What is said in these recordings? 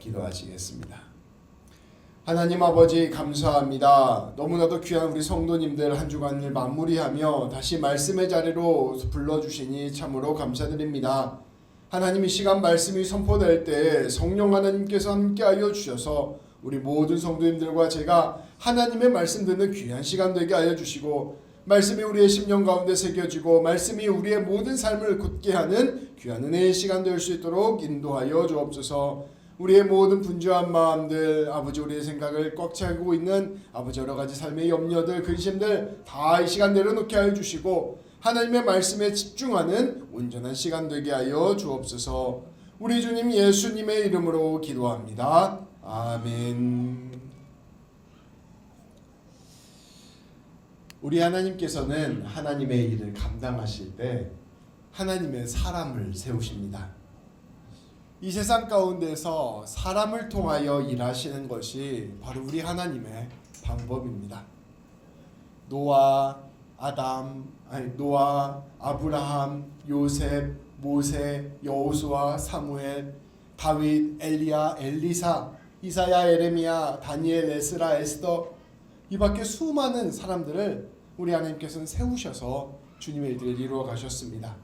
기도하시겠습니다. 하나님 아버지 감사합니다. 너무나도 귀한 우리 성도님들 한 주간을 마무리하며 다시 말씀의 자리로 불러주시니 참으로 감사드립니다. 하나님 이 시간 말씀이 선포될 때 성령 하나님께서 함께하여 주셔서 우리 모든 성도님들과 제가 하나님의 말씀 듣는 귀한 시간 되게 하여 주시고 말씀이 우리의 심령 가운데 새겨지고 말씀이 우리의 모든 삶을 굳게 하는 귀한 은혜의 시간 될 수 있도록 인도하여 주옵소서. 우리의 모든 분주한 마음들, 아버지 우리의 생각을 꽉 차고 있는 아버지 여러 가지 삶의 염려들, 근심들 다 이 시간 내려놓게 하여 주시고 하나님의 말씀에 집중하는 온전한 시간 되게 하여 주옵소서. 우리 주님 예수님의 이름으로 기도합니다. 아멘. 우리 하나님께서는 하나님의 일을 감당하실 때 하나님의 사람을 세우십니다. 이 세상 가운데서 사람을 통하여 일하시는 것이 바로 우리 하나님의 방법입니다. 노아, 아브라함, 요셉, 모세, 여호수아, 사무엘, 다윗, 엘리야, 엘리사, 이사야, 에레미야, 다니엘, 에스라, 에스더 이 밖에 수많은 사람들을 우리 하나님께서는 세우셔서 주님의 일들을 이루어 가셨습니다.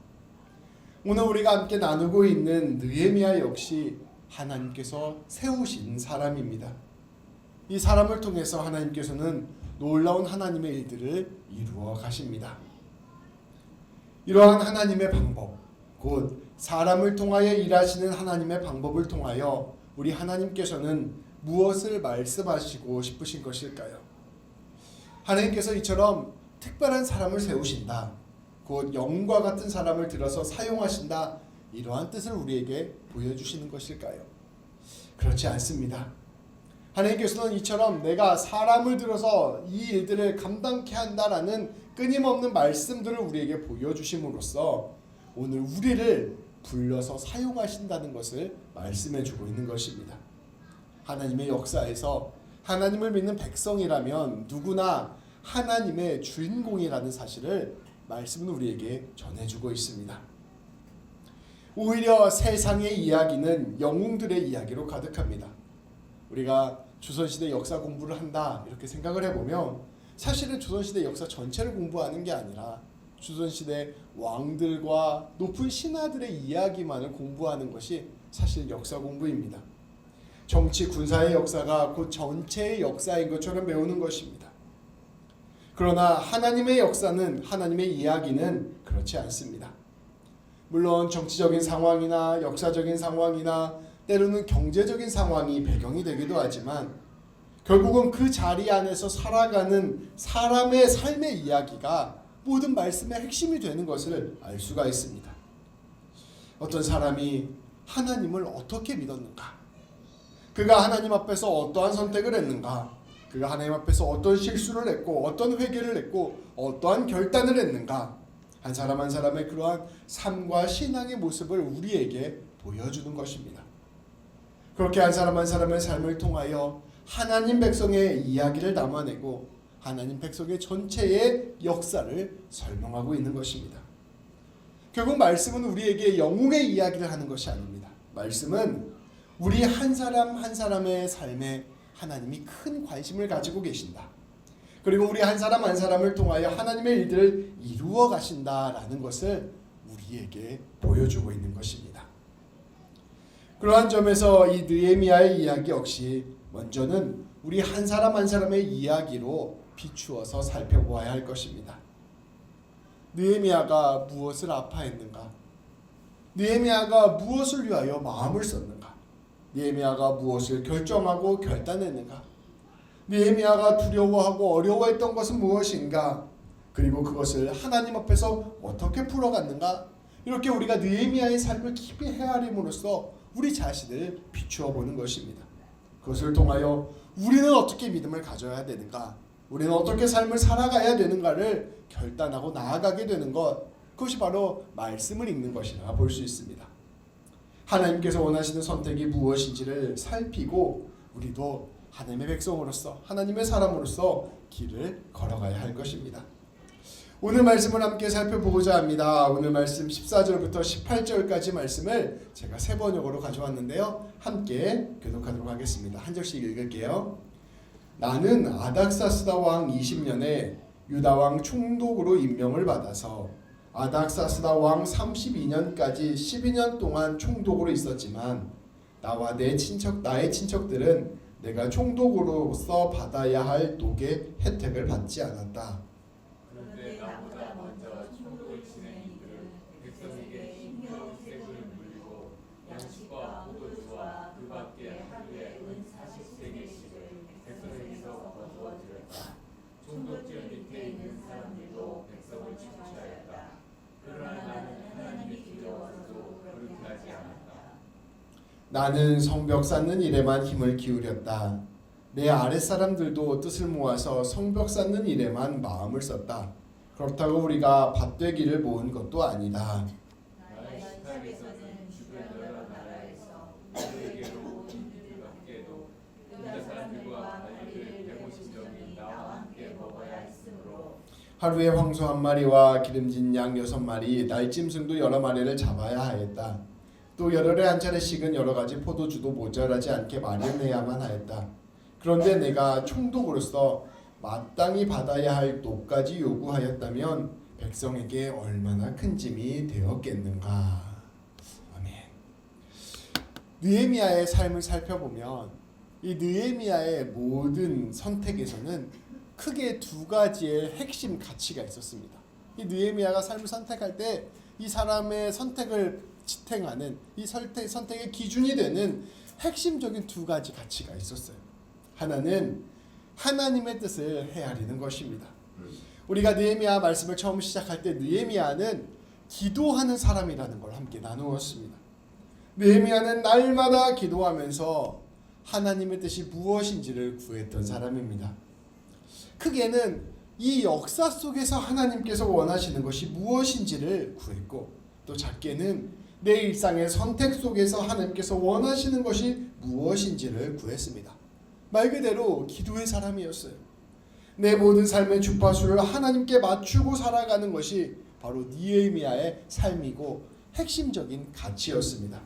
오늘 우리가 함께 나누고 있는 느헤미야 역시 하나님께서 세우신 사람입니다. 이 사람을 통해서 하나님께서는 놀라운 하나님의 일들을 이루어 가십니다. 이러한 하나님의 방법, 곧 사람을 통하여 일하시는 하나님의 방법을 통하여 우리 하나님께서는 무엇을 말씀하시고 싶으신 것일까요? 하나님께서 이처럼 특별한 사람을 세우신다, 곧 영과 같은 사람을 들어서 사용하신다, 이러한 뜻을 우리에게 보여주시는 것일까요? 그렇지 않습니다. 하나님께서는 이처럼 내가 사람을 들어서 이 일들을 감당케 한다라는 끊임없는 말씀들을 우리에게 보여주심으로써 오늘 우리를 불러서 사용하신다는 것을 말씀해주고 있는 것입니다. 하나님의 역사에서 하나님을 믿는 백성이라면 누구나 하나님의 주인공이라는 사실을 말씀은 우리에게 전해주고 있습니다. 오히려 세상의 이야기는 영웅들의 이야기로 가득합니다. 우리가 조선시대 역사 공부를 한다 이렇게 생각을 해보면 사실은 조선시대 역사 전체를 공부하는 게 아니라 조선시대 왕들과 높은 신하들의 이야기만을 공부하는 것이 사실 역사 공부입니다. 정치, 군사의 역사가 곧 전체의 역사인 것처럼 배우는 것입니다. 그러나 하나님의 역사는, 하나님의 이야기는 그렇지 않습니다. 물론 정치적인 상황이나 역사적인 상황이나 때로는 경제적인 상황이 배경이 되기도 하지만 결국은 그 자리 안에서 살아가는 사람의 삶의 이야기가 모든 말씀의 핵심이 되는 것을 알 수가 있습니다. 어떤 사람이 하나님을 어떻게 믿었는가? 그가 하나님 앞에서 어떠한 선택을 했는가? 그가 하나님 앞에서 어떤 실수를 했고 어떤 회개를 했고 어떠한 결단을 했는가? 한 사람 한 사람의 그러한 삶과 신앙의 모습을 우리에게 보여주는 것입니다. 그렇게 한 사람 한 사람의 삶을 통하여 하나님 백성의 이야기를 담아내고 하나님 백성의 전체의 역사를 설명하고 있는 것입니다. 결국 말씀은 우리에게 영웅의 이야기를 하는 것이 아닙니다. 말씀은 우리 한 사람 한 사람의 삶에 하나님이 큰 관심을 가지고 계신다. 그리고 우리 한 사람 한 사람을 통하여 하나님의 일들을 이루어 가신다라는 것을 우리에게 보여주고 있는 것입니다. 그러한 점에서 이 느헤미야의 이야기 역시 먼저는 우리 한 사람 한 사람의 이야기로 비추어서 살펴보아야 할 것입니다. 느헤미야가 무엇을 아파했는가? 느헤미야가 무엇을 위하여 마음을 썼는가? 느헤미야가 무엇을 결정하고 결단했는가? 느헤미야가 두려워하고 어려워했던 것은 무엇인가? 그리고 그것을 하나님 앞에서 어떻게 풀어갔는가? 이렇게 우리가 느헤미야의 삶을 깊이 헤아림으로써 우리 자신을 비추어 보는 것입니다. 그것을 통하여 우리는 어떻게 믿음을 가져야 되는가? 우리는 어떻게 삶을 살아가야 되는가를 결단하고 나아가게 되는 것, 그것이 바로 말씀을 읽는 것이라 볼 수 있습니다. 하나님께서 원하시는 선택이 무엇인지를 살피고 우리도 하나님의 백성으로서 하나님의 사람으로서 길을 걸어가야 할 것입니다. 오늘 말씀을 함께 살펴보고자 합니다. 오늘 말씀 14절부터 18절까지 말씀을 제가 세 번역으로 가져왔는데요. 함께 교독하도록 하겠습니다. 한 절씩 읽을게요. 나는 아닥사스다 왕 20년에 유다 왕 총독으로 임명을 받아서 아닥사스다 왕 32년까지 12년 동안 총독으로 있었지만 나와 나의 친척들은 내가 총독으로서 받아야 할 독의 혜택을 받지 않았다. 그런데 나보다 먼저 총독을 지낸 이들은 백성에게 힘겨운 세금을 물리고 양식과 포도주와 그 밖에 하루에 은 40세겔씩을 백성에게서 거두어 들였다. 총독들 밑에 있는 사람들도 백성을 축취하였다. 그러나 나는 하나님이 두려워서도 그렇게 하지 않았다. 나는 성벽 쌓는 일에만 힘을 기울였다. 내 아랫사람들도 뜻을 모아서 성벽 쌓는 일에만 마음을 썼다. 그렇다고 우리가 밭되기를 모은 것도 아니다. 나의 식탁에서는 주변 여러 나라에서 우리에게로 인들 밖에도 유다 사람들과 관리를 150명이 나와 함께 먹어야 했으므로 하루에 황소 한 마리와 기름진 양 6마리, 날짐승도 여러 마리를 잡아야 하였다. 또 열흘에 한 차례씩은 여러 가지 포도주도 모자라지 않게 마련해야만 하였다. 그런데 내가 총독으로서 마땅히 받아야 할 독까지 요구하였다면 백성에게 얼마나 큰 짐이 되었겠는가. 아멘. 느헤미야의 삶을 살펴보면 이 느헤미야의 모든 선택에서는 크게 두 가지의 핵심 가치가 있었습니다. 이 느헤미야가 삶을 선택할 때 이 사람의 선택을 지탱하는 이 선택의 기준이 되는 핵심적인 두 가지 가치가 있었어요. 하나는 하나님의 뜻을 헤아리는 것입니다. 우리가 느헤미야 말씀을 처음 시작할 때 느헤미야는 기도하는 사람이라는 걸 함께 나누었습니다. 느헤미야는 날마다 기도하면서 하나님의 뜻이 무엇인지를 구했던 사람입니다. 크게는 이 역사 속에서 하나님께서 원하시는 것이 무엇인지를 구했고, 또 작게는 내 일상의 선택 속에서 하나님께서 원하시는 것이 무엇인지를 구했습니다. 말 그대로 기도의 사람이었어요. 내 모든 삶의 주파수를 하나님께 맞추고 살아가는 것이 바로 느헤미야의 삶이고 핵심적인 가치였습니다.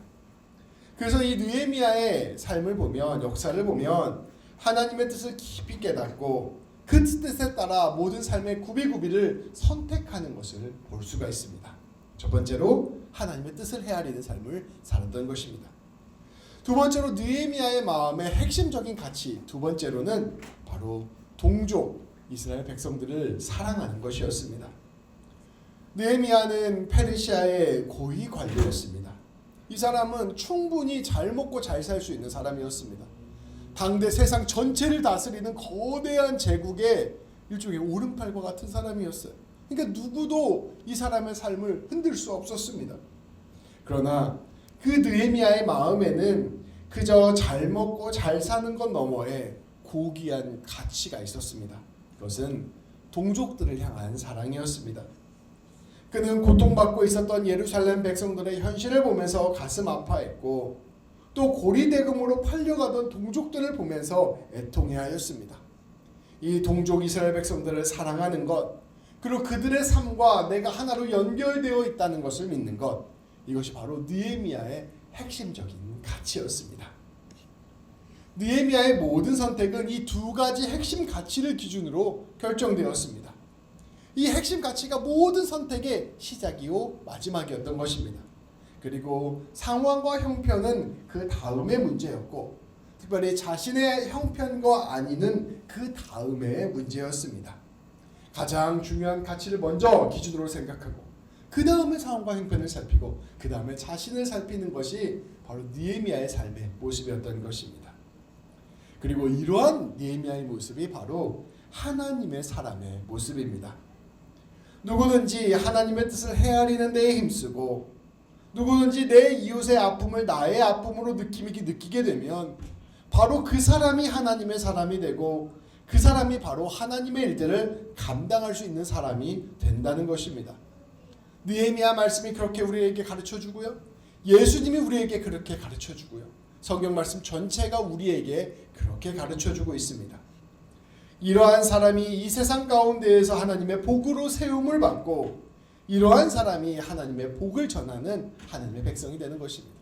그래서 이 느헤미야의 삶을 보면, 역사를 보면 하나님의 뜻을 깊이 깨닫고 그 뜻에 따라 모든 삶의 구비구비를 선택하는 것을 볼 수가 있습니다. 첫 번째로 하나님의 뜻을 헤아리는 삶을 살았던 것입니다. 두 번째로 느헤미야의 마음의 핵심적인 가치, 두 번째로는 바로 동족 이스라엘 백성들을 사랑하는 것이었습니다. 느헤미야는 페르시아의 고위 관료였습니다. 이 사람은 충분히 잘 먹고 잘 살 수 있는 사람이었습니다. 당대 세상 전체를 다스리는 거대한 제국의 일종의 오른팔과 같은 사람이었어요. 그러니까 누구도 이 사람의 삶을 흔들 수 없었습니다. 그러나 그 느헤미야의 마음에는 그저 잘 먹고 잘 사는 것 너머에 고귀한 가치가 있었습니다. 그것은 동족들을 향한 사랑이었습니다. 그는 고통받고 있었던 예루살렘 백성들의 현실을 보면서 가슴 아파했고, 또 고리대금으로 팔려가던 동족들을 보면서 애통해하였습니다. 이 동족 이스라엘 백성들을 사랑하는 것, 그리고 그들의 삶과 내가 하나로 연결되어 있다는 것을 믿는 것, 이것이 바로 느헤미야의 핵심적인 가치였습니다. 느헤미야의 모든 선택은 이 두 가지 핵심 가치를 기준으로 결정되었습니다. 이 핵심 가치가 모든 선택의 시작이요 마지막이었던 것입니다. 그리고 상황과 형편은 그 다음의 문제였고, 특별히 자신의 형편과 안위는 그 다음의 문제였습니다. 가장 중요한 가치를 먼저 기준으로 생각하고, 그 다음에 상황과 형편을 살피고, 그 다음에 자신을 살피는 것이 바로 느헤미야의 삶의 모습이었던 것입니다. 그리고 이러한 느헤미야의 모습이 바로 하나님의 사람의 모습입니다. 누구든지 하나님의 뜻을 헤아리는 데에 힘쓰고, 누구든지 내 이웃의 아픔을 나의 아픔으로 느끼게 되면 바로 그 사람이 하나님의 사람이 되고, 그 사람이 바로 하나님의 일들을 감당할 수 있는 사람이 된다는 것입니다. 느헤미야 말씀이 그렇게 우리에게 가르쳐주고요, 예수님이 우리에게 그렇게 가르쳐주고요, 성경 말씀 전체가 우리에게 그렇게 가르쳐주고 있습니다. 이러한 사람이 이 세상 가운데에서 하나님의 복으로 세움을 받고 이러한 사람이 하나님의 복을 전하는 하나님의 백성이 되는 것입니다.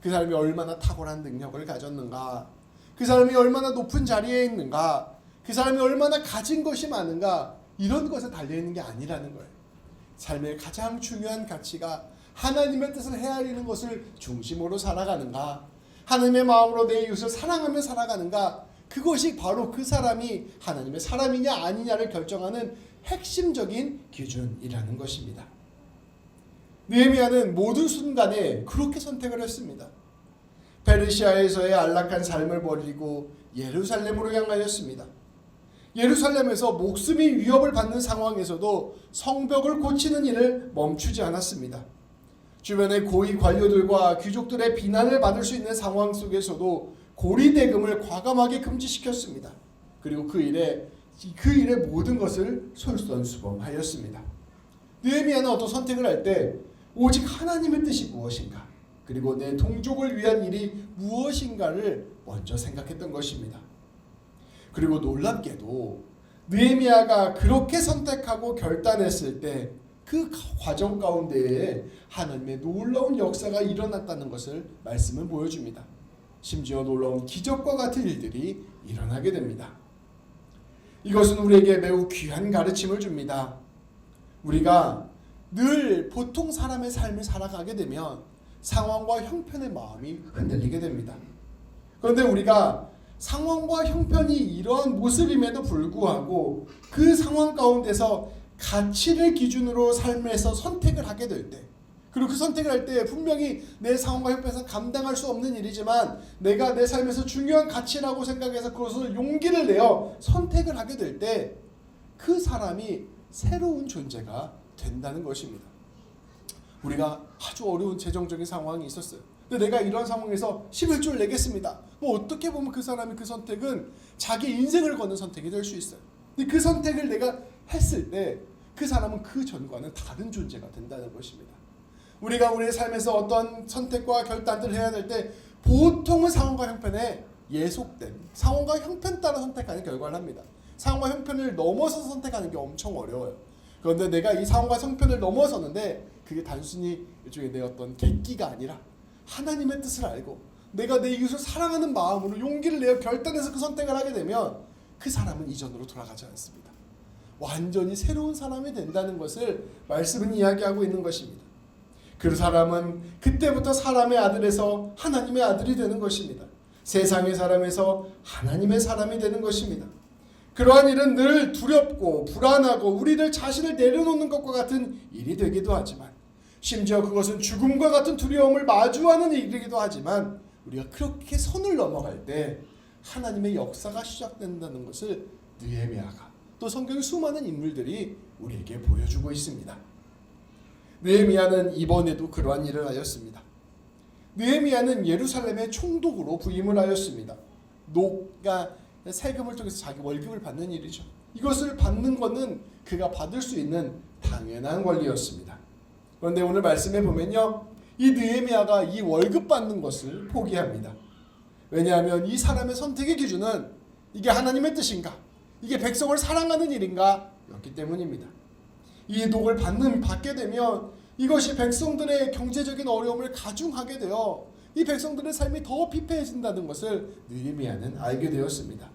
그 사람이 얼마나 탁월한 능력을 가졌는가, 그 사람이 얼마나 높은 자리에 있는가, 그 사람이 얼마나 가진 것이 많은가, 이런 것에 달려있는 게 아니라는 거예요. 삶의 가장 중요한 가치가 하나님의 뜻을 헤아리는 것을 중심으로 살아가는가, 하나님의 마음으로 내 이웃을 사랑하며 살아가는가, 그것이 바로 그 사람이 하나님의 사람이냐 아니냐를 결정하는 핵심적인 기준이라는 것입니다. 느헤미야는 모든 순간에 그렇게 선택을 했습니다. 페르시아에서의 안락한 삶을 버리고 예루살렘으로 향하였습니다. 예루살렘에서 목숨이 위협을 받는 상황에서도 성벽을 고치는 일을 멈추지 않았습니다. 주변의 고위 관료들과 귀족들의 비난을 받을 수 있는 상황 속에서도 고리대금을 과감하게 금지시켰습니다. 그리고 그 일의 모든 것을 솔선수범하였습니다. 느헤미야는 어떤 선택을 할 때 오직 하나님의 뜻이 무엇인가, 그리고 내 동족을 위한 일이 무엇인가를 먼저 생각했던 것입니다. 그리고 놀랍게도 느헤미야가 그렇게 선택하고 결단했을 때 그 과정 가운데에 하나님의 놀라운 역사가 일어났다는 것을 말씀은 보여줍니다. 심지어 놀라운 기적과 같은 일들이 일어나게 됩니다. 이것은 우리에게 매우 귀한 가르침을 줍니다. 우리가 늘 보통 사람의 삶을 살아가게 되면 상황과 형편의 마음이 흔들리게 됩니다. 그런데 우리가 상황과 형편이 이러한 모습임에도 불구하고 그 상황 가운데서 가치를 기준으로 삶에서 선택을 하게 될 때, 그리고 그 선택을 할 때 분명히 내 상황과 형편에서 감당할 수 없는 일이지만 내가 내 삶에서 중요한 가치라고 생각해서 그것을 용기를 내어 선택을 하게 될 때 그 사람이 새로운 존재가 된다는 것입니다. 우리가 아주 어려운 재정적인 상황이 있었어요. 근데 내가 이런 상황에서 11조를 내겠습니다. 뭐 어떻게 보면 그 사람의 그 선택은 자기 인생을 거는 선택이 될 수 있어요. 근데 그 선택을 내가 했을 때 그 사람은 그 전과는 다른 존재가 된다는 것입니다. 우리가 우리의 삶에서 어떤 선택과 결단들을 해야 될 때 보통은 상황과 형편에 예속된 상황과 형편 따라 선택하는 결과를 합니다. 상황과 형편을 넘어서서 선택하는 게 엄청 어려워요. 그런데 내가 이 상황과 형편을 넘어서는데 그게 단순히 일종의 내 어떤 객기가 아니라 하나님의 뜻을 알고 내가 내 이웃을 사랑하는 마음으로 용기를 내어 결단해서 그 선택을 하게 되면 그 사람은 이전으로 돌아가지 않습니다. 완전히 새로운 사람이 된다는 것을 말씀은 이야기하고 있는 것입니다. 그 사람은 그때부터 사람의 아들에서 하나님의 아들이 되는 것입니다. 세상의 사람에서 하나님의 사람이 되는 것입니다. 그러한 일은 늘 두렵고 불안하고 우리들 자신을 내려놓는 것과 같은 일이 되기도 하지만, 심지어 그것은 죽음과 같은 두려움을 마주하는 일이기도 하지만, 우리가 그렇게 선을 넘어갈 때 하나님의 역사가 시작된다는 것을 느헤미야가 또 성경의 수많은 인물들이 우리에게 보여주고 있습니다. 느헤미야는 이번에도 그러한 일을 하였습니다. 느헤미야는 예루살렘의 총독으로 부임을 하였습니다. 그러니까 세금을 통해서 자기 월급을 받는 일이죠. 이것을 받는 것은 그가 받을 수 있는 당연한 권리였습니다. 그런데 오늘 말씀에 보면요, 이 느헤미야가 이 월급 받는 것을 포기합니다. 왜냐하면 이 사람의 선택의 기준은 이게 하나님의 뜻인가, 이게 백성을 사랑하는 일인가 였기 때문입니다. 이 독을 받게 되면 이것이 백성들의 경제적인 어려움을 가중하게 되어 이 백성들의 삶이 더 피폐해진다는 것을 느헤미야는 알게 되었습니다.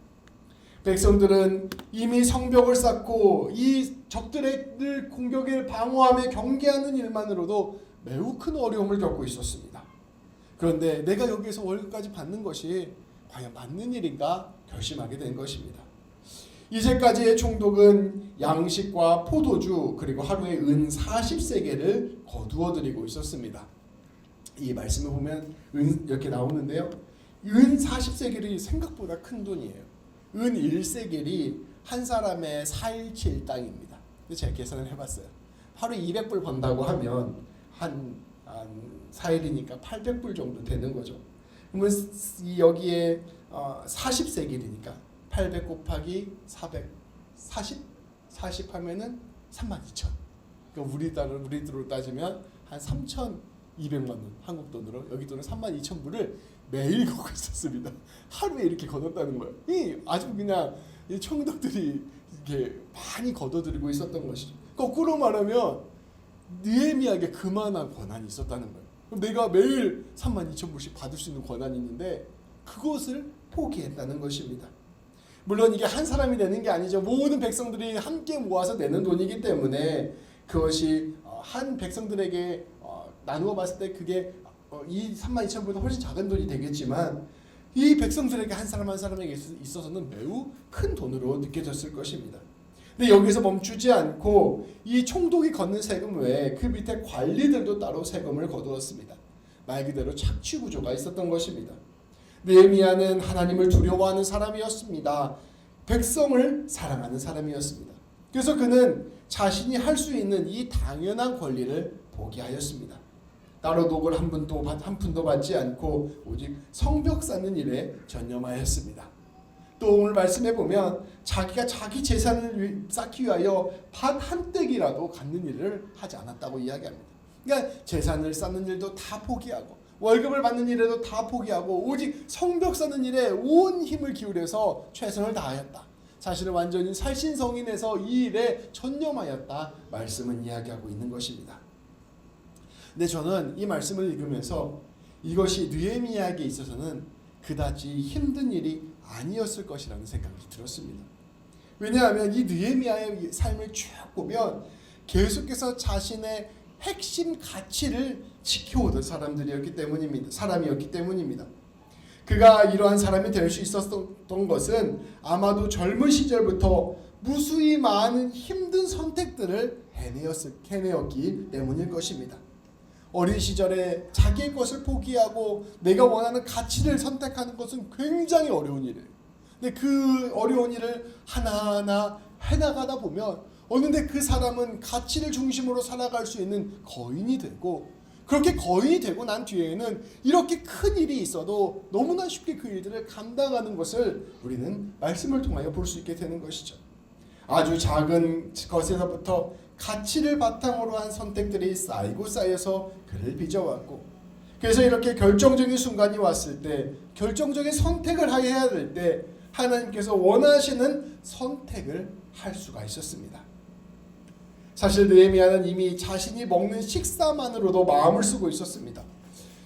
백성들은 이미 성벽을 쌓고 이 적들의 공격을 방어하며 경계하는 일만으로도 매우 큰 어려움을 겪고 있었습니다. 그런데 내가 여기에서 월급까지 받는 것이 과연 맞는 일인가 결심하게 된 것입니다. 이제까지의 총독은 양식과 포도주 그리고 하루에 은 40세겔을 거두어 드리고 있었습니다. 이 말씀을 보면 은 이렇게 나오는데요, 은 40세겔이 생각보다 큰 돈이에요. 은 1세겔이 한 사람의 4일치 땅입니다. 제가 계산을 해봤어요. 하루 200불 번다고 하면 한 4일이니까 800불 정도 되는 거죠. 그러면 여기에 40세겔이니까 800 곱하기 40 하면은 32,000. 그러니까 우리들로 따지면 한 3,200만 원, 한국 돈으로 여기 돈은 32,000불을 매일 걷고 있었습니다. 하루에 이렇게 걷었다는 거예요. 이 아주 그냥 이 총독들이 이렇게 많이 걷어들이고 있었던 것이죠. 거꾸로 말하면 느헤미야에게 그만한 권한이 있었다는 거예요. 그럼 내가 매일 32,000불씩 받을 수 있는 권한이 있는데 그것을 포기했다는 것입니다. 물론 이게 한 사람이 내는 게 아니죠. 모든 백성들이 함께 모아서 내는 돈이기 때문에 그것이 한 백성들에게 나누어 봤을 때 그게 이 32,000불보다 훨씬 작은 돈이 되겠지만 이 백성들에게 한 사람 한 사람에게 있어서는 매우 큰 돈으로 느껴졌을 것입니다. 근데 여기서 멈추지 않고 이 총독이 걷는 세금 외에 그 밑에 관리들도 따로 세금을 거두었습니다. 말 그대로 착취 구조가 있었던 것입니다. 느헤미야는 하나님을 두려워하는 사람이었습니다. 백성을 사랑하는 사람이었습니다. 그래서 그는 자신이 할 수 있는 이 당연한 권리를 포기하였습니다. 따로 독을 한 푼도 받지 않고 오직 성벽 쌓는 일에 전념하였습니다. 또 오늘 말씀해 보면 자기가 자기 재산을 쌓기 위하여 밭 한 떼기라도 갖는 일을 하지 않았다고 이야기합니다. 그러니까 재산을 쌓는 일도 다 포기하고 월급을 받는 일에도 다 포기하고 오직 성벽 쌓는 일에 온 힘을 기울여서 최선을 다하였다. 자신을 완전히 살신성인해서 이 일에 전념하였다. 말씀은 이야기하고 있는 것입니다. 근데 저는 이 말씀을 읽으면서 이것이 느헤미야에게 있어서는 그다지 힘든 일이 아니었을 것이라는 생각이 들었습니다. 왜냐하면 이 느헤미야의 삶을 쭉 보면 계속해서 자신의 핵심 가치를 지켜오던 사람이었기 때문입니다. 그가 이러한 사람이 될 수 있었던 것은 아마도 젊은 시절부터 무수히 많은 힘든 선택들을 해내었기 때문일 것입니다. 어린 시절에 자기의 것을 포기하고 내가 원하는 가치를 선택하는 것은 굉장히 어려운 일이에요. 근데 그 어려운 일을 하나하나 해나가다 보면 어느새 그 사람은 가치를 중심으로 살아갈 수 있는 거인이 되고, 그렇게 거인이 되고 난 뒤에는 이렇게 큰 일이 있어도 너무나 쉽게 그 일들을 감당하는 것을 우리는 말씀을 통하여 볼 수 있게 되는 것이죠. 아주 작은 것에서부터 가치를 바탕으로 한 선택들이 쌓이고 쌓여서 그를 빚어왔고, 그래서 이렇게 결정적인 순간이 왔을 때, 결정적인 선택을 해야 될 때 하나님께서 원하시는 선택을 할 수가 있었습니다. 사실 느헤미야는 이미 자신이 먹는 식사만으로도 마음을 쓰고 있었습니다.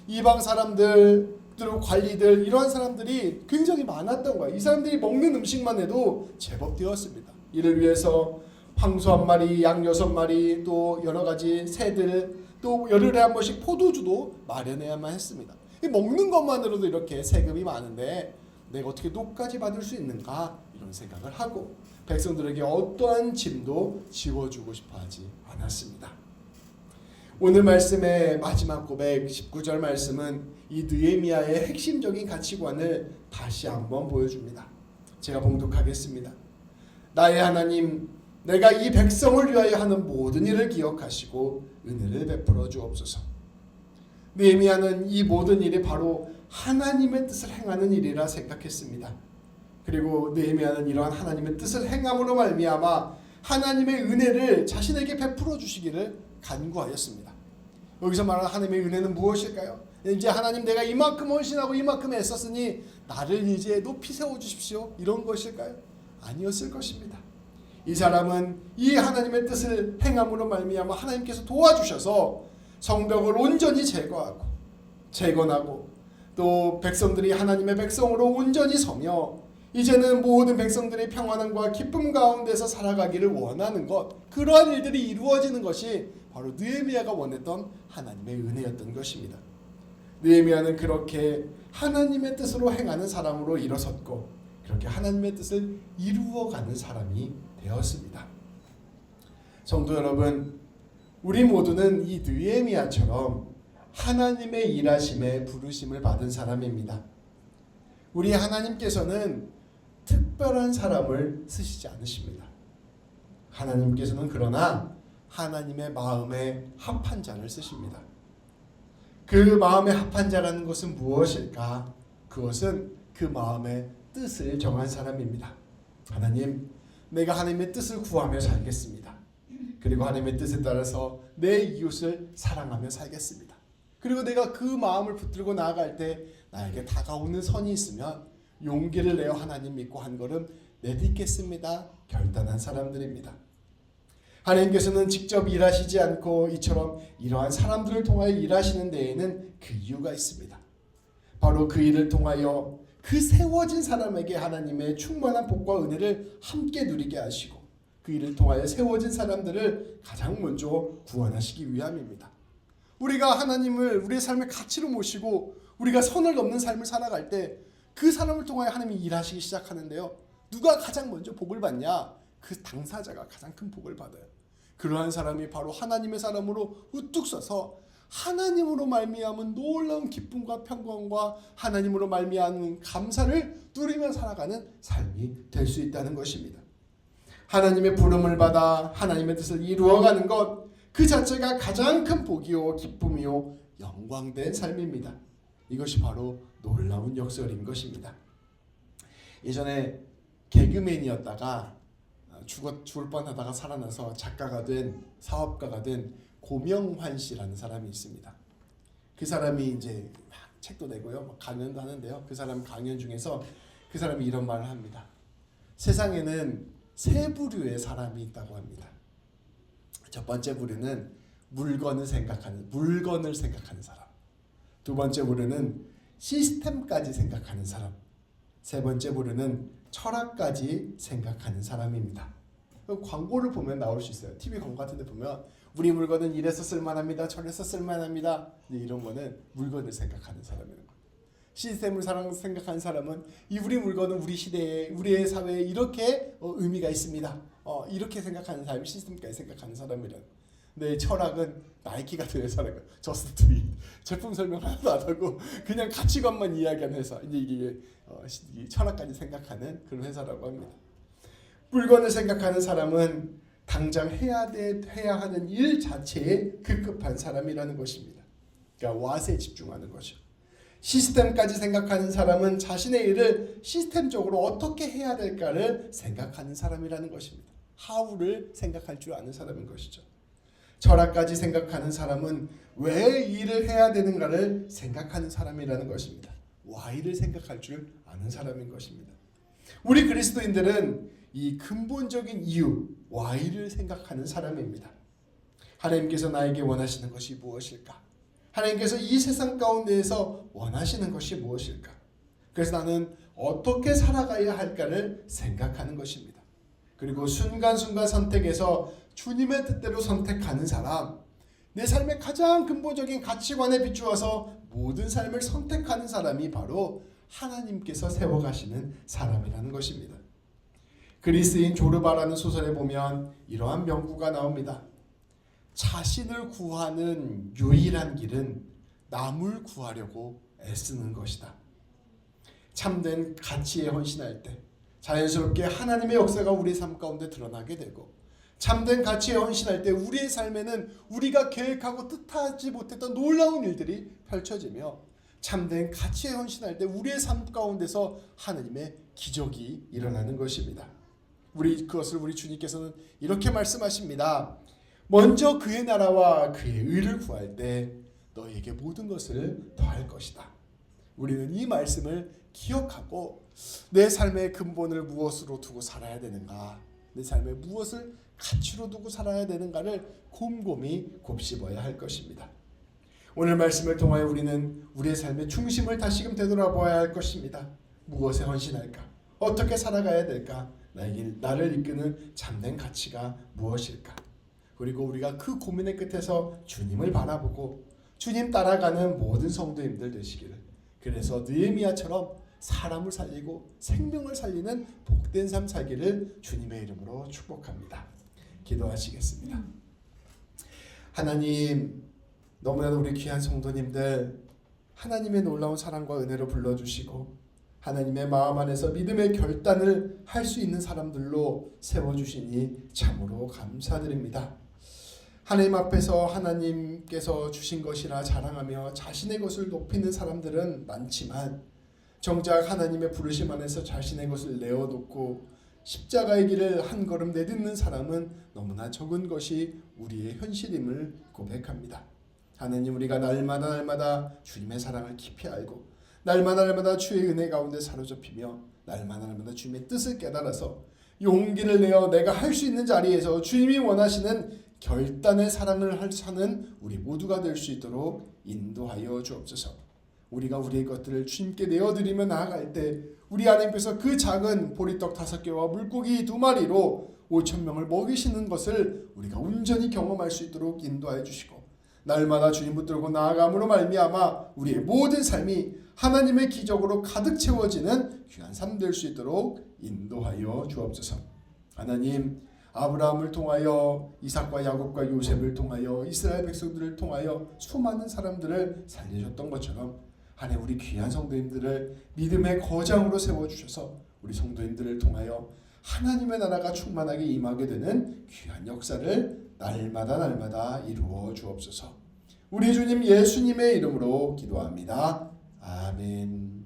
이방 사람들, 또 관리들, 이러한 사람들이 굉장히 많았던 거예요. 이 사람들이 먹는 음식만 해도 제법 되었습니다. 이를 위해서 황소 1마리, 양 6마리, 또 여러 가지 새들, 또 열흘에 한 번씩 포도주도 마련해야만 했습니다. 먹는 것만으로도 이렇게 세금이 많은데 내가 어떻게 녹까지 받을 수 있는가, 이런 생각을 하고 백성들에게 어떠한 짐도 지워주고 싶어 하지 않았습니다. 오늘 말씀의 마지막 고백 19절 말씀은 이 느헤미야의 핵심적인 가치관을 다시 한번 보여줍니다. 제가 봉독하겠습니다. 나의 하나님, 내가 이 백성을 위하여 하는 모든 일을 기억하시고 은혜를 베풀어 주옵소서. 느헤미야는 이 모든 일이 바로 하나님의 뜻을 행하는 일이라 생각했습니다. 그리고 느헤미야는 이러한 하나님의 뜻을 행함으로 말미암아 하나님의 은혜를 자신에게 베풀어 주시기를 간구하였습니다. 여기서 말하는 하나님의 은혜는 무엇일까요? 이제 하나님, 내가 이만큼 헌신하고 이만큼 애썼으니 나를 이제 높이 세워주십시오, 이런 것일까요? 아니었을 것입니다. 이 사람은 이 하나님의 뜻을 행함으로 말미암아 하나님께서 도와주셔서 성벽을 온전히 재건하고 또 백성들이 하나님의 백성으로 온전히 서며 이제는 모든 백성들이 평안함과 기쁨 가운데서 살아가기를 원하는 것, 그러한 일들이 이루어지는 것이 바로 느헤미야가 원했던 하나님의 은혜였던 것입니다. 느헤미야는 그렇게 하나님의 뜻으로 행하는 사람으로 일어섰고 그렇게 하나님의 뜻을 이루어가는 사람이 되었습니다. 성도 여러분, 우리 모두는 이 느헤미야처럼 하나님의 일하심에 부르심을 받은 사람입니다. 우리 하나님께서는 특별한 사람을 쓰시지 않으십니다. 하나님께서는 그러나 하나님의 마음에 합한 자를 쓰십니다. 그 마음에 합한 자라는 것은 무엇일까? 그것은 그 마음의 뜻을 정한 사람입니다. 하나님, 내가 하나님의 뜻을 구하며 살겠습니다. 그리고 하나님의 뜻에 따라서 내 이웃을 사랑하며 살겠습니다. 그리고 내가 그 마음을 붙들고 나아갈 때 나에게 다가오는 선이 있으면 용기를 내어 하나님 믿고 한 걸음 내딛겠습니다. 결단한 사람들입니다. 하나님께서는 직접 일하시지 않고 이처럼 이러한 사람들을 통하여 일하시는 데에는 그 이유가 있습니다. 바로 그 일을 통하여 그 세워진 사람에게 하나님의 충만한 복과 은혜를 함께 누리게 하시고 그 일을 통하여 세워진 사람들을 가장 먼저 구원하시기 위함입니다. 우리가 하나님을 우리의 삶의 가치로 모시고 우리가 선을 넘는 삶을 살아갈 때 그 사람을 통하여 하나님이 일하시기 시작하는데요. 누가 가장 먼저 복을 받냐? 그 당사자가 가장 큰 복을 받아요. 그러한 사람이 바로 하나님의 사람으로 우뚝 서서 하나님으로 말미암은 놀라운 기쁨과 평강과 하나님으로 말미암은 감사를 누리며 살아가는 삶이 될 수 있다는 것입니다. 하나님의 부름을 받아 하나님의 뜻을 이루어가는 것, 그 자체가 가장 큰 복이요 기쁨이요 영광된 삶입니다. 이것이 바로 놀라운 역설인 것입니다. 예전에 개그맨이었다가 죽을 뻔하다가 살아나서 작가가 된 사업가가 된 고명환 씨라는 사람이 있습니다. 그 사람이 이제 막 책도 내고요, 막 강연도 하는데요. 그 사람 강연 중에서 그 사람이 이런 말을 합니다. 세상에는 세 부류의 사람이 있다고 합니다. 첫 번째 부류는 물건을 생각하는 사람. 두 번째 부류는 시스템까지 생각하는 사람. 세 번째 부류는 철학까지 생각하는 사람입니다. 광고를 보면 나올 수 있어요. TV 광고 같은 데 보면 우리 물건은 이래서 쓸만합니다. 저래서 쓸만합니다. 이런 거는 물건을 생각하는 사람이라는 거예요. 시스템을 생각하는 사람은 우리 물건은 우리 시대에 우리의 사회에 이렇게 의미가 있습니다. 이렇게 생각하는 사람이 시스템까지 생각하는 사람이라는 거예요. 근데 철학은 나이키 같은 회사라고 저스트 두 제품 설명 하나도 안 하고 그냥 가치관만 이야기하는 회사. 이제 이게 철학까지 생각하는 그런 회사라고 합니다. 물건을 생각하는 사람은 당장 해야 하는 일 자체에 급급한 사람이라는 것입니다. 그러니까 왓에 집중하는 거죠. 시스템까지 생각하는 사람은 자신의 일을 시스템적으로 어떻게 해야 될까를 생각하는 사람이라는 것입니다. how를 생각할 줄 아는 사람인 것이죠. 철학까지 생각하는 사람은 왜 일을 해야 되는가를 생각하는 사람이라는 것입니다. why를 생각할 줄 아는 사람인 것입니다. 우리 그리스도인들은 이 근본적인 이유, why를 생각하는 사람입니다. 하나님께서 나에게 원하시는 것이 무엇일까? 하나님께서 이 세상 가운데에서 원하시는 것이 무엇일까? 그래서 나는 어떻게 살아가야 할까를 생각하는 것입니다. 그리고 순간순간 선택에서 주님의 뜻대로 선택하는 사람, 내 삶의 가장 근본적인 가치관에 비추어서 모든 삶을 선택하는 사람이 바로 하나님께서 세워가시는 사람이라는 것입니다. 그리스인 조르바라는 소설에 보면 이러한 명구가 나옵니다. 자신을 구하는 유일한 길은 남을 구하려고 애쓰는 것이다. 참된 가치에 헌신할 때 자연스럽게 하나님의 역사가 우리의 삶 가운데 드러나게 되고, 참된 가치에 헌신할 때 우리의 삶에는 우리가 계획하고 뜻하지 못했던 놀라운 일들이 펼쳐지며, 참된 가치에 헌신할 때 우리의 삶 가운데서 하나님의 기적이 일어나는 것입니다. 그것을 우리 주님께서는 이렇게 말씀하십니다. 먼저 그의 나라와 그의 의를 구할 때 너에게 모든 것을 더할 것이다. 우리는 이 말씀을 기억하고 내 삶의 근본을 무엇으로 두고 살아야 되는가, 내 삶에 무엇을 가치로 두고 살아야 되는가를 곰곰이 곱씹어야 할 것입니다. 오늘 말씀을 통하여 우리는 우리의 삶의 중심을 다시금 되돌아보아야 할 것입니다. 무엇에 헌신할까? 어떻게 살아가야 될까? 나를 이끄는 참된 가치가 무엇일까? 그리고 우리가 그 고민의 끝에서 주님을 바라보고 주님 따라가는 모든 성도님들 되시기를, 그래서 느헤미야처럼 사람을 살리고 생명을 살리는 복된 삶 살기를 주님의 이름으로 축복합니다. 기도하시겠습니다. 하나님, 너무나도 우리 귀한 성도님들 하나님의 놀라운 사랑과 은혜로 불러주시고 하나님의 마음 안에서 믿음의 결단을 할 수 있는 사람들로 세워주시니 참으로 감사드립니다. 하나님 앞에서 하나님께서 주신 것이라 자랑하며 자신의 것을 높이는 사람들은 많지만, 정작 하나님의 부르심 안에서 자신의 것을 내어놓고 십자가의 길을 한 걸음 내딛는 사람은 너무나 적은 것이 우리의 현실임을 고백합니다. 하나님, 우리가 날마다 주님의 사랑을 깊이 알고 날마다 주의 은혜 가운데 사로잡히며 날마다 주님의 뜻을 깨달아서 용기를 내어 내가 할 수 있는 자리에서 주님이 원하시는 결단의 사랑을 사는 우리 모두가 될 수 있도록 인도하여 주옵소서. 우리가 우리의 것들을 주님께 내어드리며 나아갈 때 우리 하나님께서 그 작은 보리떡 5개와 물고기 2마리로 5,000명을 먹이시는 것을 우리가 온전히 경험할 수 있도록 인도하여 주시고, 날마다 주님 붙들고 나아감으로 말미암아 우리의 모든 삶이 하나님의 기적으로 가득 채워지는 귀한 삶 될 수 있도록 인도하여 주옵소서. 하나님, 아브라함을 통하여 이삭과 야곱과 요셉을 통하여 이스라엘 백성들을 통하여 수많은 사람들을 살리셨던 것처럼 하나님, 우리 귀한 성도님들을 믿음의 거장으로 세워주셔서 우리 성도님들을 통하여 하나님의 나라가 충만하게 임하게 되는 귀한 역사를 날마다 이루어 주옵소서. 우리 주님 예수님의 이름으로 기도합니다. 아멘.